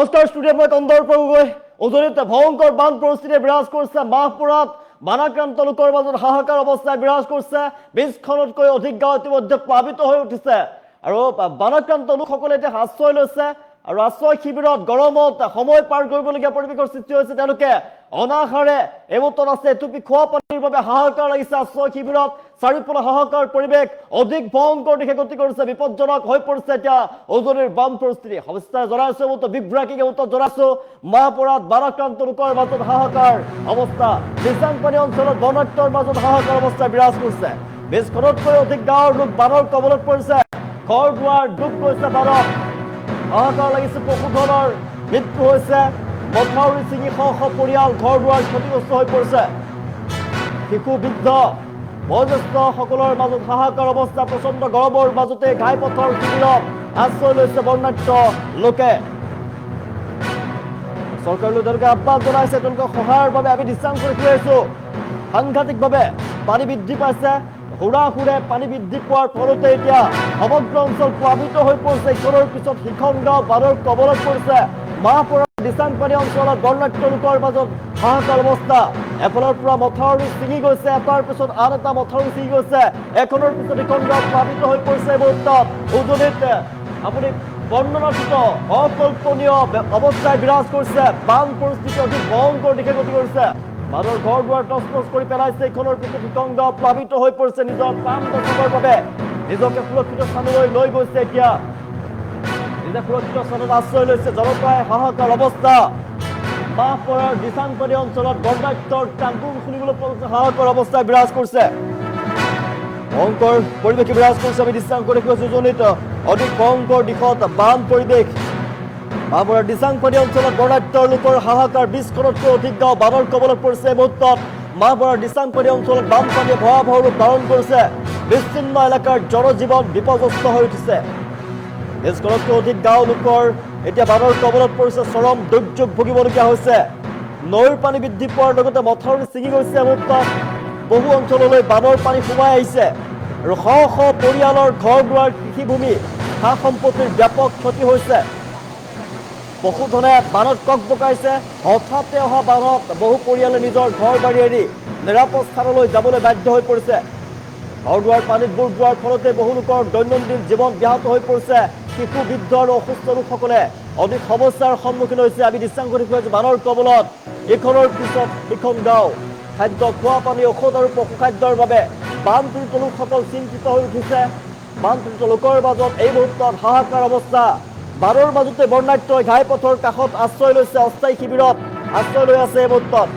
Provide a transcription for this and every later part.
Oscar স্টেডিয়ামে কন্দৰ্পগৈ উজনিত ভয়ংকৰ বান পৰিস্থিতি বিৰাজ কৰিছে। মাহপুৰত বানাক্ৰান্ত লোকৰ মাজত হাহাকাৰ অৱস্থায় বিৰাজ কৰিছে। 20খনতকৈ অধিক গাঁও ইতিমধ্যে প্লাবিত হৈ উঠিছে আৰু বানাক্ৰান্ত লোকসকলে এতিয়া আশ্ৰয় লৈছে আৰু আশ্ৰয় শিবিৰত গৰমত সময় পাৰ কৰিবলগীয়া পৰিৱেশৰ সৃষ্টি হৈছে। তেওঁলোকে অনাহাৰে এমুতত আছে, এটুপি খোৱা পানীৰ বাবে হাহাকাৰ লাগিছে। আশ্ৰয় শিবিৰত চাৰিওফালে হাহাকাৰ পৰিৱেশ অধিক ভয়ংকৰ দিশে গতি কৰিছে, বিপদজনক হৈ পৰিছে এতিয়া উজনিৰ বান পৰিস্থিতি। সবিস্তাৰে জনাইছো, বিভ্ৰান্তিকে উত্তৰ জনাইছো। মাহপুৰত বানাক্ৰান্ত লোকৰ মাজত হাহাকাৰ অৱস্থা, দিচাংপানী অঞ্চলত বৰ্ণাঢ্যৰ মাজত হাহাকাৰ অৱস্থা বিৰাজ কৰিছে। 20খনতকৈ অধিক গাঁৱৰ লোক বানৰ কবলত পৰিছে, ঘৰ দুৱাৰ ডুব গৈছে বানত। হাহাকাৰ লাগিছে, পশুধনৰ মৃত্যু হৈছে, মথাউৰি ছিঙি শ শ পৰিয়াল ঘৰ দুৱাৰ ক্ষতিগ্ৰস্ত হৈ পৰিছে। শিশু বৃদ্ধ বয়োজ্যেষ্ঠসকলৰ মাজত হাহাকাৰ অৱস্থা। প্ৰচণ্ড গৰমৰ মাজতে ঘাইপথৰ শিবিৰত আশ্ৰয় লৈছে বৰ্ণাঢ্য লোকে। চৰকাৰলৈ তেওঁলোকে আহ্বান জনাইছে, তেওঁলোকক সহায়ৰ বাবে আমি দৃশ্যাংশ দেখুৱাই আছো। সাংঘাতিকভাৱে পানী বৃদ্ধি পাইছে, হুৰাহুৰে পানী বৃদ্ধি পোৱাৰ ফলতে এতিয়া সমগ্ৰ অঞ্চল প্লাবিত হৈ পৰিছে। ইখনৰ পিছত সিখন গাঁও বানৰ কবলত পৰিছে। মাহপুৰৰ দিচাংপানী অঞ্চলত বৰ্ণাঢ্য লোকৰ মাজত হাহাকাৰ অৱস্থা। এফালৰ পৰা মথাউৰি ছিঙি গৈছে, এটাৰ পিছত আন এটা মথাউৰি ছিঙি গৈছে, এখনৰ পিছত ইখন গাঁও প্লাবিত হৈ পৰিছে। এই মুহূৰ্তত উজনিত আপুনি বৰ্ণনাতীত অকল্পনীয় অৱস্থায় বিৰাজ কৰিছে। বান পৰিস্থিতি অধিক ভয়ংকৰ দিশে গতি কৰিছে। বানৰ ঘৰ দুৱাৰ তছনছ কৰি পেলাইছে, ইখনৰ পিছত সিখন গাঁও প্লাবিত হৈ পৰিছে। নিজৰ প্ৰাণ বচাবৰ বাবে নিজকে সুৰক্ষিত স্থানলৈ লৈ গৈছে। এতিয়া নিজে সুৰক্ষিত স্থানত আশ্ৰয় লৈছে, জনতাই হাহাকাৰ অৱস্থা। মাহপুৰৰ দিচাংপানী অঞ্চলত বৰ্ণাঢ্যৰ টাংগুং শুনিবলৈ পোৱা গৈছে, হাহাকাৰ অৱস্থায় বিৰাজ কৰিছে। ভয়ংকৰ পৰিৱেশে বিৰাজ কৰিছে। আমি দৃশ্যাংশ দেখুৱাইছো, উজনিত অধিক ভয়ংকৰ দিশত বান পৰিৱেশ। মাহপুৰৰ দিচাংপানী অঞ্চলত বৰ্ণাঢ্যৰ লোকৰ হাহাকাৰ। 20খনতকৈ অধিক গাঁও বানৰ কবলত পৰিছে। এই মুহূৰ্তত মাহপুৰৰ দিচাংপানী অঞ্চলত বানপানীয়ে ভয়াৱহ ৰূপ ধাৰণ কৰিছে। বিচ্ছিন্ন এলেকাৰ জনজীৱন বিপৰ্যস্ত হৈ উঠিছে। 20খনতকৈ অধিক গাঁও লোকৰ এতিয়া বানৰ কবলত পৰিছে, চৰম দুৰ্যোগ ভুগিবলগীয়া হৈছে। নৈৰ পানী বৃদ্ধি পোৱাৰ লগতে মথাউৰি ছিঙি গৈছে। মুহূৰ্তত বহু অঞ্চললৈ বানৰ পানী সোমাই আহিছে আৰু শ শ পৰিয়ালৰ ঘৰ দুৱাৰ, কৃষিভূমি, সা সম্পত্তিৰ ব্যাপক ক্ষতি হৈছে। পশুধনে বানত কক বকাইছে। হঠাতে অহা বানত বহু পৰিয়ালে নিজৰ ঘৰ বাৰী এৰি নিৰাপদ স্থানলৈ যাবলৈ বাধ্য হৈ পৰিছে। ঘৰ দুৱাৰ পানীত বুৰ যোৱাৰ ফলতে বহু লোকৰ দৈনন্দিন জীৱন ব্যাহত হৈ পৰিছে। শিশু বৃদ্ধ আৰু অসুস্থ লোকসকলে অধিক সমস্যাৰ সন্মুখীন হৈছে। আমি দৃশ্যাংশ দেখুৱাইছো, বানৰ কবলত ইখনৰ পিছত সিখন গাঁও। খাদ্য, খোৱা পানী, ঔষধ আৰু পশুখাদ্যৰ বাবে বানপীড়িত লোকসকল চিন্তিত হৈ উঠিছে। বানপীড়িত লোকৰ মাজত এই মুহূৰ্তত হাহাকাৰ অৱস্থা। বানৰ মাজতে বৰ্ণাঢ্যই ঘাইপথৰ কাষত আশ্ৰয় লৈছে, অস্থায়ী শিবিৰত আশ্ৰয় লৈ আছে। এই মুহূৰ্তত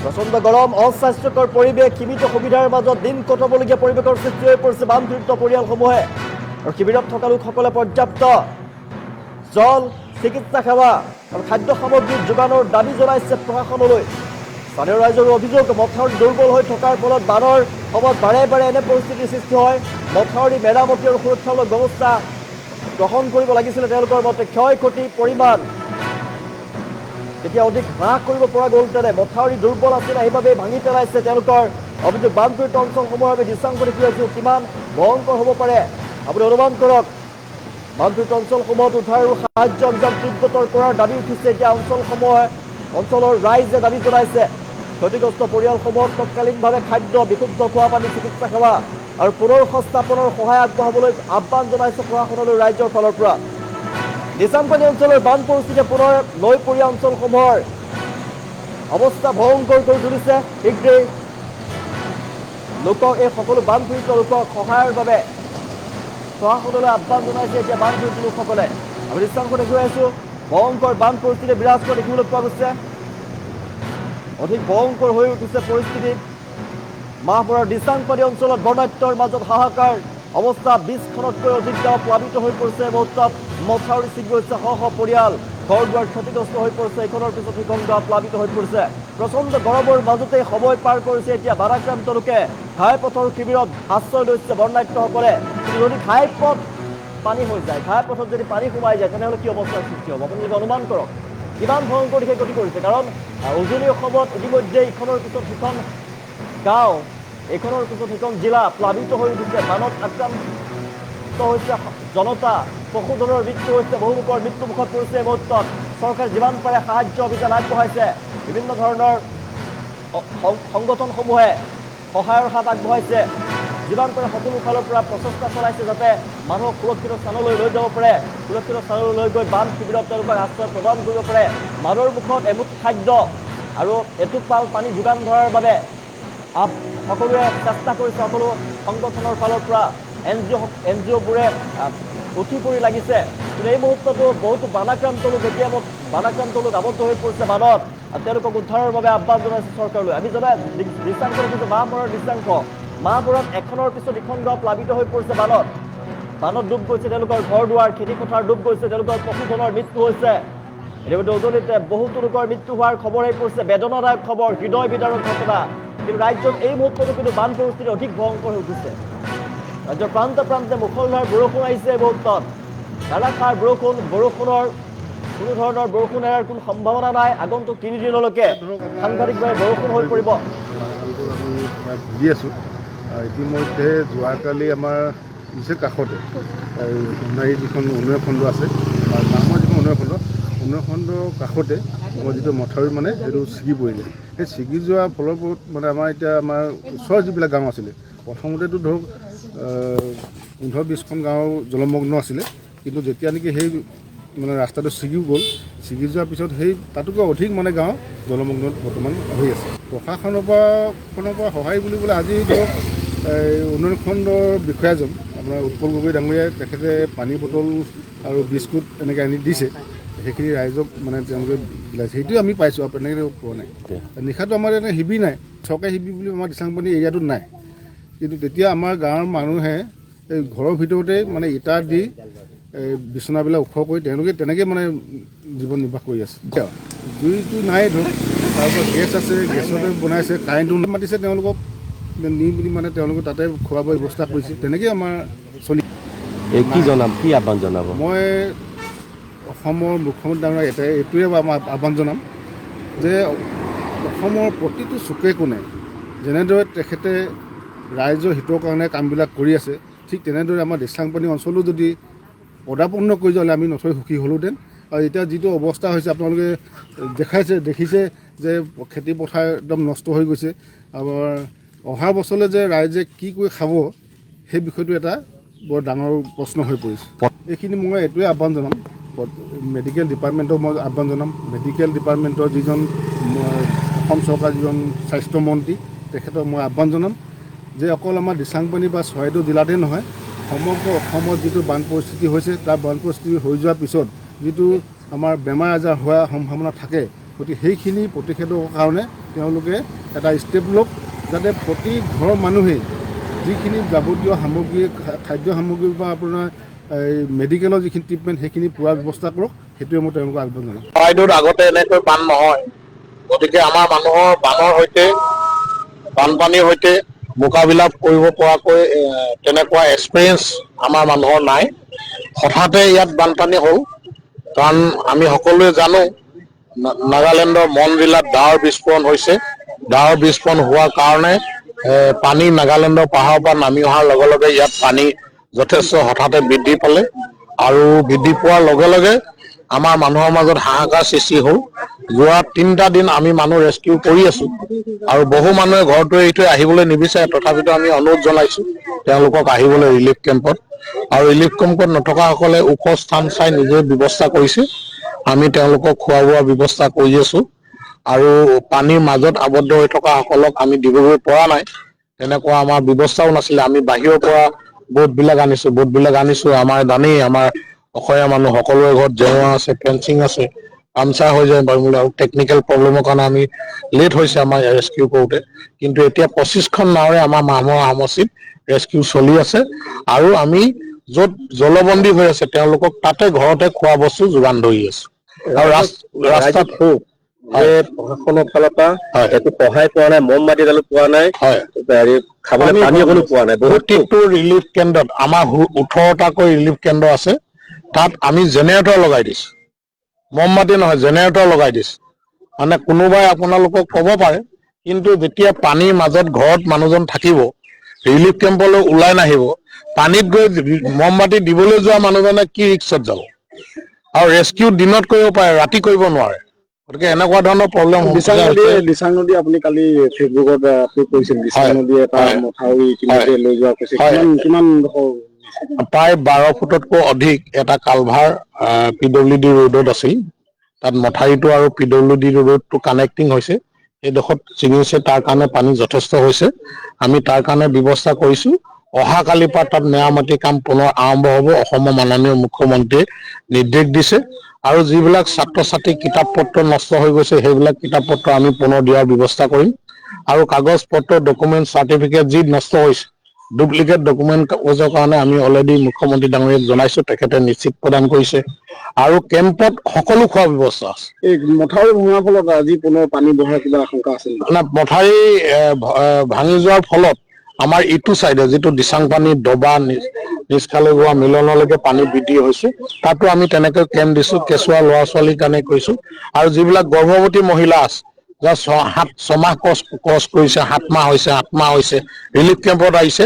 প্ৰচণ্ড গৰম, অস্বাস্থ্যকৰ পৰিৱেশ, সীমিত সুবিধাৰ মাজত দিন কটাবলগীয়া পৰিৱেশৰ সৃষ্টি হৈ পৰিছে বানপীড়িত পৰিয়ালসমূহে। আৰু শিবিৰত থকা লোকসকলে পৰ্যাপ্ত জল, চিকিৎসা সেৱা আৰু খাদ্য সামগ্ৰী যোগানৰ দাবী জনাইছে প্ৰশাসনলৈ। স্থানীয় ৰাইজৰ অভিযোগ, মথাউৰি দুৰ্বল হৈ থকাৰ ফলত বানৰ সময়ত বাৰে বাৰে এনে পৰিস্থিতিৰ সৃষ্টি হয়। মথাউৰি মেৰামতি আৰু সুৰক্ষামূলক ব্যৱস্থা গ্ৰহণ কৰিব লাগিছিলে। তেওঁলোকৰ মতে ক্ষয় ক্ষতিৰ পৰিমাণ এতিয়া অধিক হ্ৰাস কৰিব পৰা গ'ল। তেনে মথাউৰি দুৰ্বল আছিলে, সেইবাবেই ভাঙি পেলাইছে তেওঁলোকৰ অভিযোগ। বানপীড়িত অঞ্চলসমূহৰ আমি দৃশ্যাংশ দেখুৱাইছো, কিমান ভয়ংকৰ হ'ব পাৰে আপুনি অনুমান কৰক। বানপীড়িত অঞ্চলসমূহত উদ্ধাৰ আৰু সাহায্য অভিযান তীব্ৰতৰ কৰাৰ দাবী উঠিছে। এতিয়া অঞ্চলৰ ৰাইজে দাবী জনাইছে, ক্ষতিগ্ৰস্ত পৰিয়ালসমূহক তৎকালীনভাৱে খাদ্য, বিশুদ্ধ খোৱা পানী, চিকিৎসা সেৱা আৰু পুনৰ সংস্থাপনৰ সহায় আগবঢ়াবলৈ আহ্বান জনাইছে প্ৰশাসনলৈ ৰাইজৰ ফালৰ পৰা। দিচাংপানী অঞ্চলৰ বান পৰিস্থিতিয়ে পুনৰ নৈপৰীয়া অঞ্চলসমূহৰ অৱস্থা ভয়ংকৰ কৰি তুলিছে। শীঘ্ৰেই লোকক, এই সকলো বানপীড়িত লোকক সহায়ৰ বাবে প্ৰশাসনলৈ আহ্বান জনাইছে এতিয়া বানপীড়িত লোকসকলে। আমি দৃশ্যাংশ দেখুৱাই আছো, ভয়ংকৰ বান পৰিস্থিতি বিৰাজ কৰা দেখিবলৈ পোৱা গৈছে। অধিক ভয়ংকৰ হৈ উঠিছে পৰিস্থিতি। মাহপুৰৰ দিচাংপানী অঞ্চলত বৰ্ণাঢ্যৰ মাজত হাহাকাৰ অৱস্থা। 20খনতকৈ অধিক গাঁও প্লাবিত হৈ পৰিছে। মুহূৰ্তত মথাউৰি ছিঙি গৈছে, শ শ পৰিয়াল ঘৰ দুৱাৰ ক্ষতিগ্ৰস্ত হৈ পৰিছে। ইখনৰ পিছত সিখন গাঁও প্লাবিত হৈ পৰিছে। প্ৰচণ্ড গৰমৰ মাজতে সময় পাৰ কৰিছে এতিয়া বানাক্ৰান্ত লোকে। ঘাইপথৰ শিবিৰত আশ্ৰয় লৈছে বৰ্ণাঢ্যসকলে। যদি ঘাইপথ পানী হৈ যায়, ঘাইপথত যদি পানী সোমাই যায়, তেনেহ'লে কি অৱস্থাৰ সৃষ্টি হ'ব আপুনি অনুমান কৰক। কিমান ভয়ংকৰ দিশে গতি কৰিছে। কাৰণ উজনি অসমত ইতিমধ্যে ইখনৰ পিছত সিখন গাঁও, এখনৰ পিছত সিখন জিলা প্লাবিত হৈ উঠিছে। বানত আক্ৰান্ত হৈছে জনতা, পশুধনৰ মৃত্যু হৈছে, বহু লোকৰ মৃত্যুমুখত পৰিছে। এই মুহূৰ্তত চৰকাৰে যিমান পাৰে সাহায্য অভিযান আগবঢ়াইছে বিভিন্ন ধৰণৰ সংগঠনসমূহে সহায়ৰ হাত আগবঢ়াইছে যিমান পাৰে সকলো ফালৰ পৰা প্ৰচেষ্টা চলাইছে যাতে মানুহক সুৰক্ষিত স্থানলৈ লৈ যাব পাৰে সুৰক্ষিত স্থানলৈ লৈ গৈ বান শিবিৰত তেওঁলোকক আশ্ৰয় প্ৰদান কৰিব পাৰে মানুহৰ মুখত এমুঠ খাদ্য আৰু এটোপাল পানী যোগান ধৰাৰ বাবে সকলোৱে চেষ্টা কৰিছে সকলো সংগঠনৰ ফালৰ পৰা এন জি অ'বোৰে উঠি পৰি লাগিছে কিন্তু এই মুহূৰ্ততো বহুতো বানাক্ৰান্ত লোক এতিয়া বানাক্ৰান্ত লোক আবদ্ধ হৈ পৰিছে বানত তেওঁলোকক উদ্ধাৰৰ বাবে আহ্বান জনাইছে চৰকাৰলৈ আমি জনাই দৃশ্যাংশ দেখিছোঁ মাহমৰাৰ দৃশ্যাংশ মাহমৰাত এখনৰ পিছত ইখন গাঁও প্লাবিত হৈ পৰিছে বানত ডুব গৈছে তেওঁলোকৰ ঘৰ দুৱাৰ খেতি পথাৰ ডুব গৈছে তেওঁলোকৰ পশুধনৰ মৃত্যু হৈছে ইতিমধ্যে উজনিতে বহুতো লোকৰ মৃত্যু হোৱাৰ খবৰ আহি পৰিছে বেদনাদায়ক খবৰ হৃদয় বিদাৰক ঘটনা কিন্তু ৰাজ্যত এই মুহূৰ্ততো কিন্তু বান পৰিস্থিতি অধিক ভয়ংকৰ হৈ উঠিছে ৰাজ্যৰ প্ৰান্তে প্ৰান্তে মুষলধাৰ বৰষুণ আহিছে এই মুহূৰ্তত ধাৰাসাৰ বৰষুণৰ কোনো ধৰণৰ বৰষুণ এৰাৰ কোনো সম্ভাৱনা নাই আগন্তুক 3 দিনলৈকে সাংঘাতিকভাৱে বৰষুণ হৈ পৰিব ভুগি আছোঁ ইতিমধ্যে যোৱাকালি আমাৰ নিচেই কাষতে সোণাৰী যিখন উন্নয়ন খণ্ড আছে ডাঙৰ যিখন উন্নয়ন খণ্ডৰ কাষতে মই যিটো মথাউৰি মানে সেইটো ছিগি পৰিলে সেই ছিগি যোৱাৰ ফলপ্ৰসূত মানে আমাৰ ওচৰৰ যিবিলাক গাঁও আছিলে প্ৰথমতেতো ধৰক 15-20খন গাঁও জলমগ্ন আছিলে কিন্তু যেতিয়া নেকি সেই মানে ৰাস্তাটো ছিগি গ'ল ছিগি যোৱাৰ পিছত সেই তাতোকৈ অধিক মানে গাঁও জলমগ্ন বৰ্তমান হৈ আছে প্ৰশাসনৰ পৰা সহায় বুলিবলৈ আজি ধৰক উন্নয়ন খণ্ডৰ বিষয়াজন আপোনাৰ উৎপল গগৈ ডাঙৰীয়াই তেখেতে পানী বটল আৰু বিস্কুট এনেকৈ আনি দিছে সেইখিনি ৰাইজক মানে তেওঁলোকে বিলাইছে সেইটোৱে আমি পাইছোঁ আৰু তেনেকৈ পোৱা নাই নিশাটো আমাৰ এনে শিবিৰ নাই চৰকাৰী শিবিৰ বুলি আমাৰ দিচাংপানী এৰিয়াটোত নাই কিন্তু তেতিয়া আমাৰ গাঁৱৰ মানুহে এই ঘৰৰ ভিতৰতে মানে ইটা দি বিচনাবিলাক ওখ কৰি তেওঁলোকে তেনেকৈ মানে জীৱন নিৰ্বাহ কৰি আছে জুইটো নাই ধৰক তাৰপৰা গেছ আছে গেছতে বনাইছে কাৰেণ্টটো মাতিছে তেওঁলোকক নি বুলি মানে তেওঁলোকে তাতে খোৱা বোৱা ব্যৱস্থা কৰিছে তেনেকৈ আমাৰ চলি কি আহ্বান জনাব মই অসমৰ মুখ্যমন্ত্ৰী ডাঙৰীয়াক এইটোৱে আমাৰ আহ্বান জনাম যে অসমৰ প্ৰতিটো চুকে কোণে যেনেদৰে তেখেতে ৰাইজৰ হিতৰ কাৰণে কামবিলাক কৰি আছে ঠিক তেনেদৰে আমাৰ দিচাংপানী অঞ্চলো যদি পদাপন্ন কৰি যোৱালে আমি নথৈ সুখী হ'লোহেঁতেন আৰু এতিয়া যিটো অৱস্থা হৈছে আপোনালোকে দেখিছে যে খেতি পথাৰ একদম নষ্ট হৈ গৈছে আমাৰ অহা বছৰলৈ যে ৰাইজে কি কৰি খাব সেই বিষয়টো এটা বৰ ডাঙৰ প্ৰশ্ন হৈ পৰিছে এইখিনি মই এইটোৱে আহ্বান জনাম মেডিকেল ডিপাৰ্টমেণ্টক মই আহ্বান জনাম মেডিকেল ডিপাৰ্টমেণ্টৰ যিজন অসম চৰকাৰৰ যিজন স্বাস্থ্যমন্ত্ৰী তেখেতক মই আহ্বান জনাম যে অকল আমাৰ দিচাংপানী বা চৰাইদেউ জিলাতে নহয় সমগ্ৰ অসমত যিটো বান পৰিস্থিতি হৈছে তাৰ বান পৰিস্থিতি হৈ যোৱাৰ পিছত যিটো আমাৰ বেমাৰ আজাৰ হোৱাৰ সম্ভাৱনা থাকে গতিকে সেইখিনি প্ৰতিষেধকৰ কাৰণে তেওঁলোকে এটা ষ্টেপ লওক যাতে প্ৰতি ঘৰৰ মানুহেই যিখিনি যাৱতীয় সামগ্ৰী খাদ্য সামগ্ৰী বা আপোনাৰ এই মেডিকেলৰ যিখিনি ট্ৰিটমেণ্ট সেইখিনি পোৱাৰ ব্যৱস্থা কৰক সেইটোৱে মই তেওঁলোকক আহ্বান জনাম চৰাইদেউত আগতে এনেকৈ বান নহয় গতিকে আমাৰ মানুহৰ বানৰ সৈতে বানপানীৰ সৈতে মোকাবিলা কৰিব পৰাকৈ তেনেকুৱা এক্সপিৰিয়েঞ্চ আমাৰ মানুহৰ নাই হঠাতে ইয়াত বানপানী হ'ল কাৰণ আমি সকলোৱে জানো নাগালেণ্ডৰ মন জিলাত ডাৱৰ বিস্ফোৰণ হৈছে ডাৱৰ বিস্ফোৰণ হোৱাৰ কাৰণে পানী নাগালেণ্ডৰ পাহাৰৰ পৰা নামি অহাৰ লগে লগে ইয়াত পানী যথেষ্ট হঠাতে বৃদ্ধি পালে আৰু বৃদ্ধি পোৱাৰ লগে লগে আমাৰ মানুহৰ মাজত হাহাকাৰ সৃষ্টি হ'ল যোৱা 3টা দিন আমি মানুহ ৰেস্কিউ কৰি আছো আৰু বহু মানুহে ঘৰটো এৰি থৈ আহিবলৈ নিবিচাৰে তথাপিতো আমি অনুৰোধ জনাইছো তেওঁলোকক আহিবলৈ ৰিলিফ কেম্পত আৰু ৰিলিফ কেম্পত নথকাসকলে ওখ স্থান চাই নিজে ব্যৱস্থা কৰিছে আমি তেওঁলোকক খোৱা বোৱাৰ ব্যৱস্থা কৰি আছো আৰু পানীৰ মাজত আবদ্ধ হৈ থকা সকলক আমি দিবলৈ পৰা নাই তেনেকুৱা আমাৰ ব্যৱস্থাও নাছিলে আমি বাহিৰৰ পৰা বোটবিলাক আনিছো আমাৰ জানেই আমাৰ অসমীয়া মানুহ সকলোৰে ঘৰত জেওৰা আছে ফেঞ্চিং আছে পামচাৰ হৈ যায় আৰু টেকনিকেল প্ৰব্লেমৰ কাৰণে আমি লেট হৈছে আমাৰ ৰেস্কিউ কৰোঁতে কিন্তু এতিয়া 25খন নাৱেৰে আমাৰ মাহমৰা সমষ্টিত ৰেস্কিউ চলি আছে আৰু আমি য'ত জলবন্দী হৈ আছে তেওঁলোকক তাতে ঘৰতে খোৱা বস্তু যোগান ধৰি আছো আৰু ৰাস্তাত যে প্ৰশাসনৰ ফালৰ পৰা একো সহায় পোৱা নাই মমবাতি এডালো পোৱা নাই খাবলৈ পানী অকণো পোৱা নাই প্ৰতিটো ৰিলিফ কেন্দ্ৰত আমাৰ 18টাকৈ ৰিলিফ কেন্দ্ৰ আছে তাত আমি জেনেৰেটৰ লগাই দিছো মমবাতি নহয় জেনেৰেটৰ লগাই দিছো মানে কোনোবাই আপোনালোকক ক'ব পাৰে কিন্তু যেতিয়া পানীৰ মাজত ঘৰত মানুহজন থাকিব ৰিলিফ কেম্পলৈ ওলাই নাহিব পানীত গৈ মমবাতি দিবলৈ যোৱা মানুহজনে কি ৰিক্সত যাব আৰু ৰেস্কিউ দিনত কৰিব পাৰে, ৰাতি কৰিব নোৱাৰে। গতিকে এনেকুৱা ধৰণৰ প্ৰব্লেম দিচাং নদী আপুনি কালি ফেচবুকত আপলোড কৰিছিল। দিচাং নদী এটা মথাউৰি ইতিমধ্যে লৈ যোৱা হৈছে। কিমান প্ৰায় 12 ফুটতকৈ অধিক এটা কালভাৰ PWD ৰোডত আছিল। তাত মথাউৰিটো আৰু PWD ৰোডটো কানেক্টিং হৈছে, সেইডোখৰত ছিঙিছে। তাৰ কাৰণে পানী যথেষ্ট হৈছে। আমি তাৰ কাৰণে ব্যৱস্থা কৰিছো। অহাকালিৰ পৰা তাত মেৰামতি কাম পুনৰ আৰম্ভ হ'ব। অসমৰ মাননীয় মুখ্যমন্ত্ৰীয়ে নিৰ্দেশ দিছে আৰু যিবিলাক ছাত্ৰ ছাত্ৰীৰ কিতাপ পত্ৰ নষ্ট হৈ গৈছে সেইবিলাক কিতাপ পত্ৰ আমি পুনৰ দিয়াৰ ব্যৱস্থা কৰিম। আৰু কাগজ পত্ৰ ডকুমেণ্ট চাৰ্টিফিকেট যি নষ্ট হৈছে, ডুপ্লিকেট ডকুমেণ্ট কাগজৰ কাৰণে আমি অলৰেডি মুখ্যমন্ত্ৰী ডাঙৰীয়াক জনাইছো, তেখেতে নিশ্চিত প্ৰদান কৰিছে। আৰু কেম্পত সকলো খোৱা ব্যৱস্থা আছে। এই মথাউৰি ভঙাৰ ফলত আজি পুনৰ পানী বঢ়াৰ কিবা আশংকা আছে নেকি? মথাউৰি ভাঙি যোৱাৰ ফলত আমাৰ ইটো চাইডে যিটো দিচাং পানী ডবা নিষ্কালৈ হোৱা মিলনলৈকে পানী বৃদ্ধি হৈছে, তাতো আমি তেনেকৈ কেম্প দিছো। কেঁচুৱা ল'ৰা ছোৱালীৰ কাৰণে কৈছো। আৰু যিবিলাক গৰ্ভৱতী মহিলা আছে, যাৰ 6 মাহ ক্ৰছ কৰিছে, 7 মাহ হৈছে, 8 মাহ হৈছে, ৰিলিফ কেম্পত আহিছে,